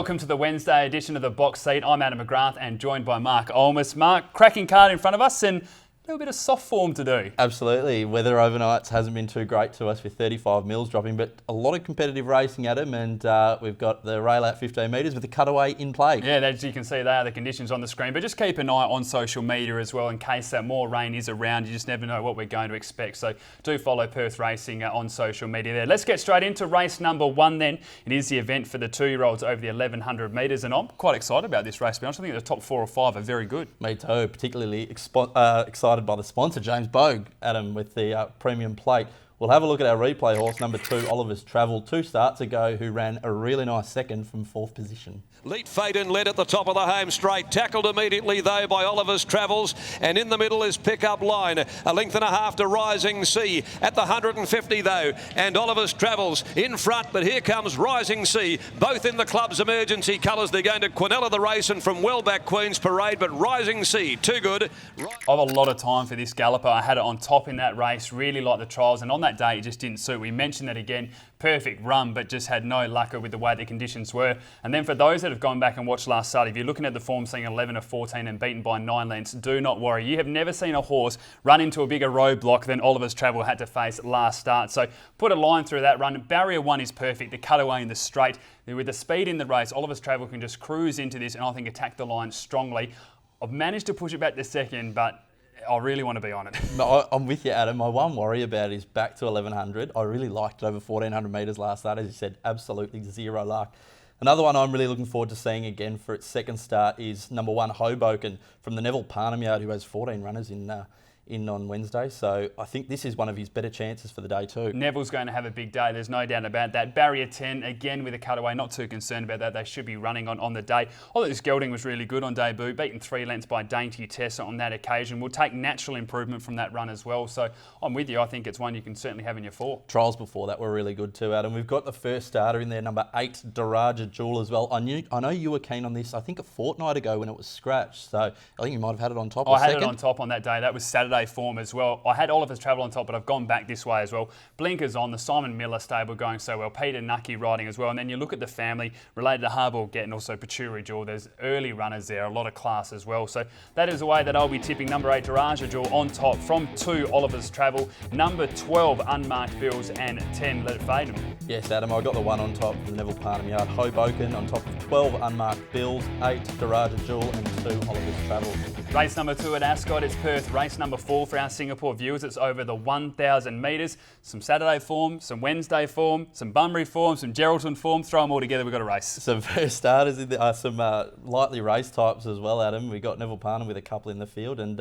Welcome to the Wednesday edition of the Box Seat. I'm Adam McGrath and joined by Mark Olmos. Mark, cracking card in front of us and a little bit of soft form to do. Absolutely. Weather overnights hasn't been too great to us with 35 mils dropping, but a lot of competitive racing, Adam, and we've got the rail out 15 metres with the cutaway in play. Yeah, as you can see, they are the conditions on the screen, but just keep an eye on social media as well in case more rain is around. You just never know what we're going to expect, so do follow Perth Racing on social media there. Let's get straight into race number 1 then. It is the event for the 2-year-olds over the 1100 metres, and I'm quite excited about this race, to be honest. I think the top 4 or 5 are very good. Me too, particularly excited by the sponsor, James Bogue, Adam, with the premium plate. We'll have a look at our replay horse, number 2, Oliver's Travel, 2 starts ago, who ran a really nice second from 4th position. Lead Faden led at the top of the home straight. Tackled immediately, though, by Oliver's Travels. And in the middle is Pickup Line. A length and a half to Rising Sea. At the 150, though. And Oliver's Travels in front. But here comes Rising Sea. Both in the club's emergency colours. They're going to Quinella the race and from well back Queen's Parade. But Rising Sea, too good. I have a lot of time for this galloper. I had it on top in that race. Really liked the trials. And on that day, it just didn't suit. We mentioned it again. Perfect run, but just had no luck with the way the conditions were. And then for those that have gone back and watched last start, if you're looking at the form seeing 11 of 14 and beaten by 9 lengths, do not worry. You have never seen a horse run into a bigger roadblock than Oliver's Travel had to face last start. So put a line through that run. Barrier 1 is perfect. The cutaway in the straight. With the speed in the race, Oliver's Travel can just cruise into this and I think attack the line strongly. I've managed to push it back to second, but I really want to be on it. No, I'm with you, Adam. My one worry about it is back to 1100. I really liked it over 1400 metres last start. As you said, absolutely zero luck. Another one I'm really looking forward to seeing again for its second start is number 1, Hoboken, from the Neville Parnham yard, who has 14 runners in on Wednesday. So I think this is one of his better chances for the day too. Neville's going to have a big day, there's no doubt about that. Barrier 10, again with a cutaway, not too concerned about that. They should be running on the day. Although this gelding was really good on debut, beaten 3 lengths by Dainty Tessa on that occasion. We'll take natural improvement from that run as well. So I'm with you, I think it's one you can certainly have in your 4. Trials before that were really good too, Adam. We've got the first starter in there, number 8, Daraja Jewel as well. I know you were keen on this, I think a fortnight ago when it was scratched. So I think you might have had it on top I had it on top on that day. That was Saturday form as well. I had Oliver's Travel on top, but I've gone back this way as well. Blinkers on, the Simon Miller stable going so well. Peter Nucky riding as well. And then you look at the family related to Harbour Get and also Pachuri Jewel. There's early runners there, a lot of class as well. So that is the way that I'll be tipping number 8, Daraja Jewel on top from 2, Oliver's Travel. Number 12, Unmarked Bills, and 10, Let It Fade 'em. Yes, Adam, I got the 1 on top for the Neville Parnham yard. Hoboken on top of 12, Unmarked Bills, 8, Daraja Jewel, and 2, Oliver's Travel. Race number 2 at Ascot, it's Perth. Race number 4 for our Singapore viewers. It's over the 1,000 metres. Some Saturday form, some Wednesday form, some Bunbury form, some Geraldton form. Throw them all together, we've got a race. Some first starters, in the, some lightly race types as well, Adam. We got Neville Parnham with a couple in the field, and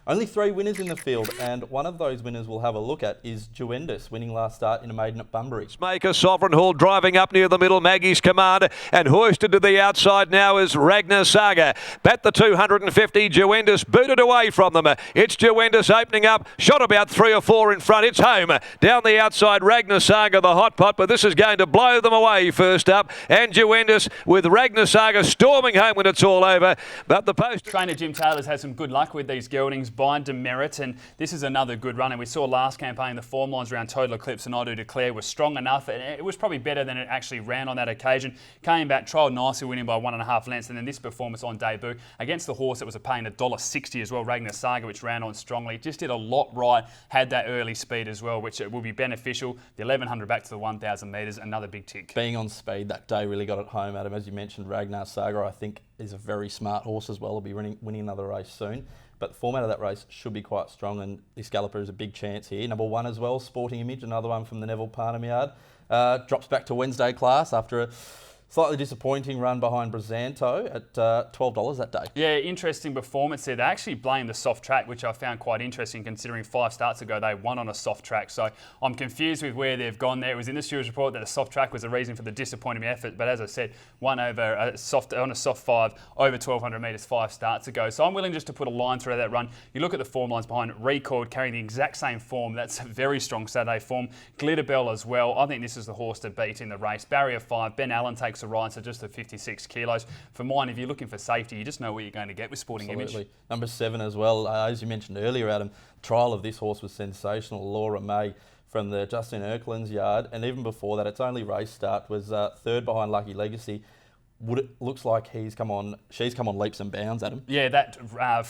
only 3 winners in the field, and one of those winners we'll have a look at is Juendis, winning last start in a maiden at Bunbury. Maker Sovereign Hall driving up near the middle, Maggie's Command, and hoisted to the outside now is Ragnar Saga. Bet the 250, Juendis booted away from them. It's Juendis opening up, shot about 3 or 4 in front. It's home. Down the outside, Ragnar Saga, the hot pot, but this is going to blow them away first up. And Juendis with Ragnar Saga storming home when it's all over. But the post... Trainer Jim Taylor's had some good luck with these geldings by demerit, and this is another good run. And we saw last campaign the form lines around Total Eclipse and I Do Declare were strong enough, and it was probably better than it actually ran on that occasion. Came back, trialled nicely, winning by 1.5 lengths, and then this performance on debut against the horse that was paying $1.60 as well, Ragnar Saga, which ran on strongly. Just did a lot right, had that early speed as well, which will be beneficial. The 1100 back to the 1,000 metres, another big tick. Being on speed that day really got it home, Adam. As you mentioned, Ragnar Saga, I think, is a very smart horse as well. Will be winning another race soon. But the format of that race should be quite strong, and this galloper is a big chance here. Number 1 as well, Sporting Image, another one from the Neville Parnham yard. Drops back to Wednesday class after a slightly disappointing run behind Brazanto at $12 that day. Yeah, interesting performance there. They actually blamed the soft track, which I found quite interesting considering 5 starts ago they won on a soft track. So I'm confused with where they've gone there. It was in the stewards report that the soft track was the reason for the disappointing effort. But as I said, won over on a soft 5 over 1,200 metres 5 starts ago. So I'm willing just to put a line through that run. You look at the form lines behind Record carrying the exact same form. That's a very strong Saturday form. Glitterbell as well. I think this is the horse to beat in the race. Barrier 5, Ben Allen takes a ride, so just the 56 kilos. For mine, if you're looking for safety, you just know what you're going to get with Sporting Absolutely. Image. Number 7 as well, as you mentioned earlier, Adam, trial of this horse was sensational. Laura May from the Justin Erkland's yard, and even before that, its only race start was 3rd behind Lucky Legacy. looks like she's come on leaps and bounds, Adam. Yeah, that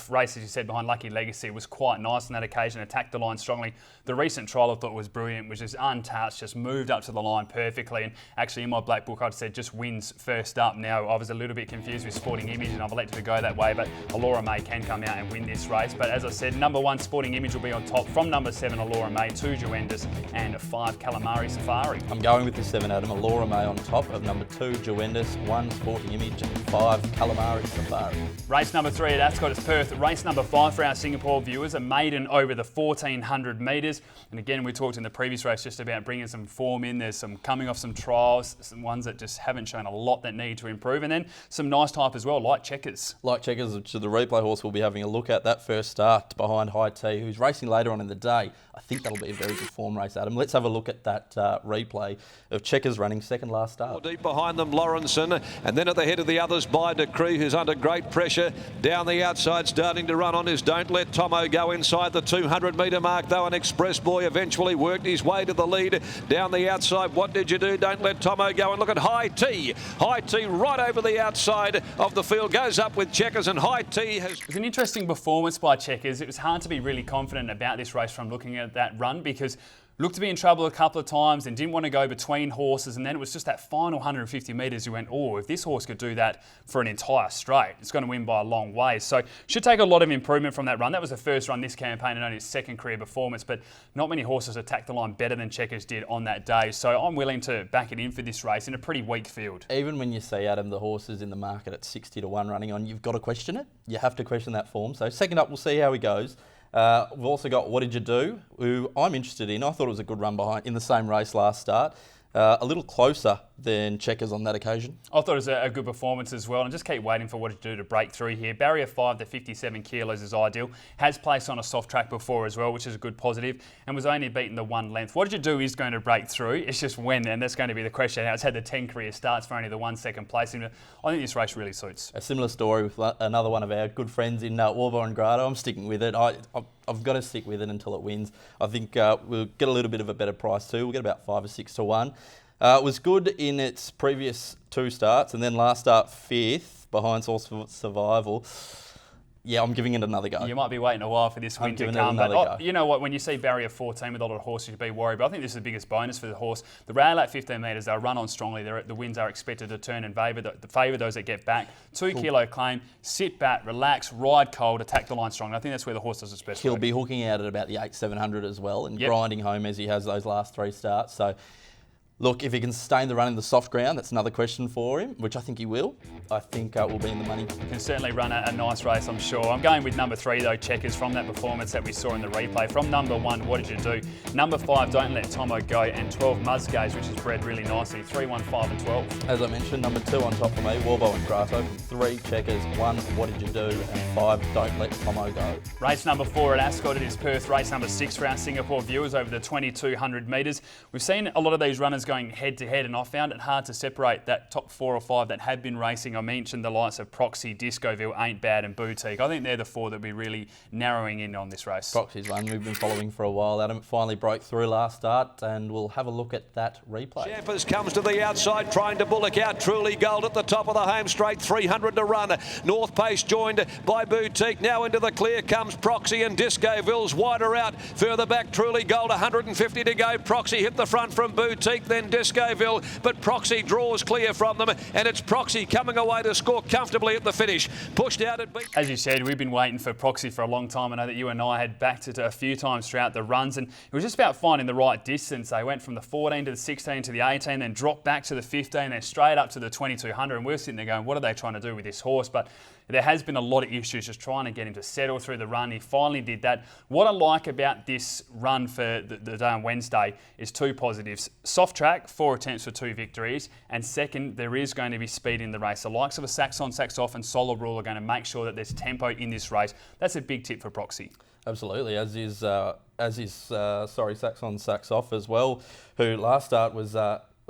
race, as you said, behind Lucky Legacy was quite nice on that occasion, attacked the line strongly. The recent trial I thought was brilliant, was just untouched, just moved up to the line perfectly. And actually in my black book, I'd said just wins first up. Now, I was a little bit confused with Sporting Image and I've elected to go that way, but Allura May can come out and win this race. But as I said, number 1 Sporting Image will be on top from number 7 Allura May, 2 Juendis and 5 Calamari Safari. I'm going with the 7, Adam. Allura May on top of number 2 Juendis, 1 Sporting Image and 5 Calamari Safari. Race number 3 at Ascot is Perth. Race number 5 for our Singapore viewers, a maiden over the 1400 metres. And again, we talked in the previous race just about bringing some form in. There's some coming off some trials, some ones that just haven't shown a lot that need to improve. And then some nice type as well, like Checkers. Like Checkers, which is the replay horse we'll be having a look at. That first start behind High Tea, who's racing later on in the day. I think that'll be a very good form race, Adam. Let's have a look at that replay of Checkers running second last start. Deep behind them, Lawrenson, and then at the head of the others by Decree, who's under great pressure. Down the outside, starting to run on is Don't Let Tomo go inside the 200 metre mark, though an Express Boy eventually worked his way to the lead. Down the outside, What Did You Do? Don't Let Tomo go, and look at High Tea. High Tea right over the outside of the field, goes up with Checkers, and High Tea has... It was an interesting performance by Checkers. It was hard to be really confident about this race from looking at that run because looked to be in trouble a couple of times and didn't want to go between horses, and then it was just that final 150 metres you went, oh, if this horse could do that for an entire straight, it's going to win by a long way. So should take a lot of improvement from that run. That was the first run this campaign and only his second career performance, but not many horses attacked the line better than Checkers did on that day. So I'm willing to back it in for this race in a pretty weak field. Even when you see, Adam, the horses in the market at 60 to 1 running on, you've got to question it. You have to question that form. So second up, we'll see how he goes. We've also got What Did You Do, who I'm interested in. I thought it was a good run behind in the same race last start. A little closer than Checkers on that occasion. I thought it was a good performance as well, and just keep waiting for What Did You Do to break through here. Barrier 5 to 57 kilos is ideal. Has placed on a soft track before as well, which is a good positive, and was only beaten the 1 length. What Did You Do is going to break through. It's just when, and that's going to be the question. Now, it's had the 10 career starts for only the 1 second placing. I think this race really suits. A similar story with another one of our good friends in Warbo and Grado. I'm sticking with it. I've got to stick with it until it wins. I think we'll get a little bit of a better price too. We'll get about 5 or 6 to 1. It was good in its previous 2 starts, and then last start 5th behind Source of Survival. Yeah, I'm giving it another go. You might be waiting a while for this win to come, but you know what? When you see Barrier 14 with a lot of horses, you'd be worried. But I think this is the biggest bonus for the horse. The rail at 15 metres, they'll run on strongly. The winds are expected to turn in favour those that get back. 2 kilo claim, sit back, relax, ride cold, attack the line strong. I think that's where the horse does its best. He'll be hooking out at about the 8-700 as well, and grinding home as he has those last 3 starts. So, look, if he can sustain the run in the soft ground, that's another question for him, which I think he will. I think we'll be in the money. Can certainly run a nice race, I'm sure. I'm going with number 3, though, Checkers, from that performance that we saw in the replay. From number 1, What Did You Do? Number 5, Don't Let Tomo Go, and 12, Musgaze, which is bred really nicely. 3, 1, 5 and 12. As I mentioned, number 2 on top for me, Warbo and Grasso. 3, Checkers. 1, What Did You Do? And 5, Don't Let Tomo Go. Race number 4 at Ascot, it is Perth. Race number 6 for our Singapore viewers over the 2200 metres. We've seen a lot of these runners going head-to-head, and I found it hard to separate that top 4 or 5 that had been racing. I mentioned the likes of Proxy, Discoville, Ain't Bad and Boutique. I think they're the 4 that we're really narrowing in on this race. Proxy's one we've been following for a while, Adam. It finally broke through last start, and we'll have a look at that replay. Champers comes to the outside, trying to bullock out Truly Gold at the top of the home straight, 300 to run. North Pace joined by Boutique. Now into the clear comes Proxy, and Discoville's wider out. Further back, Truly Gold, 150 to go. Proxy hit the front from Boutique, then Discoville, but Proxy draws clear from them, and it's Proxy coming away to score comfortably at the finish. Pushed out at beat. As you said, we've been waiting for Proxy for a long time. I know that you and I had backed it a few times throughout the runs, and it was just about finding the right distance. They went from the 14 to the 16 to the 18, then dropped back to the 15, then straight up to the 2200, and we're sitting there going, what are they trying to do with this horse? But there has been a lot of issues just trying to get him to settle through the run. He finally did that. What I like about this run for the day on Wednesday is 2 positives. Soft track, 4 attempts for 2 victories. And second, there is going to be speed in the race. The likes of a Sax on, Sax off and Solid Rule are going to make sure that there's tempo in this race. That's a big tip for Proxy. Absolutely, as is Sax on, Sax off as well, who last start was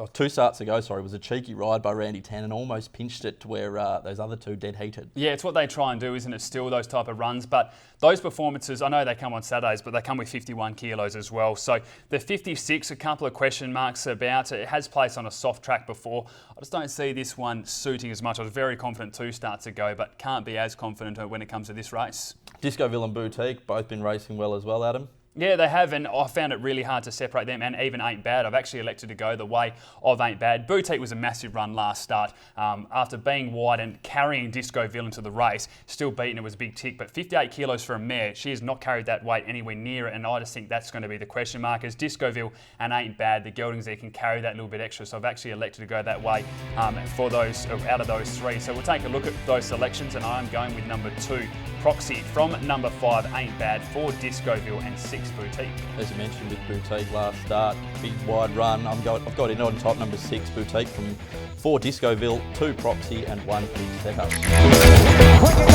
2 starts ago, sorry, was a cheeky ride by Randy Tan and almost pinched it to where those other two dead heated. Yeah, it's what they try and do, isn't it? Still those type of runs. But those performances, I know they come on Saturdays, but they come with 51 kilos as well. So the 56, a couple of question marks about it. It has placed on a soft track before. I just don't see this one suiting as much. I was very confident 2 starts ago, but can't be as confident when it comes to this race. Discoville and Boutique, both been racing well as well, Adam. Yeah, they have, and I found it really hard to separate them, and even Ain't Bad. I've actually elected to go the way of Ain't Bad. Boutique was a massive run last start. After being wide and carrying Discoville into the race, still beaten, it was a big tick, but 58 kilos for a mare, she has not carried that weight anywhere near it, and I just think that's going to be the question mark. As Discoville and Ain't Bad, the geldings there can carry that little bit extra, so I've actually elected to go that way for those, out of those 3. So we'll take a look at those selections, and I'm going with number 2, Proxy, from number 5, Ain't Bad, 4, Discoville, and 6, Boutique. As you mentioned with Boutique last start, big wide run. I've got in on top, number 6, Boutique, from 4, Discoville, 2, Proxy, and 1, Big Step Up.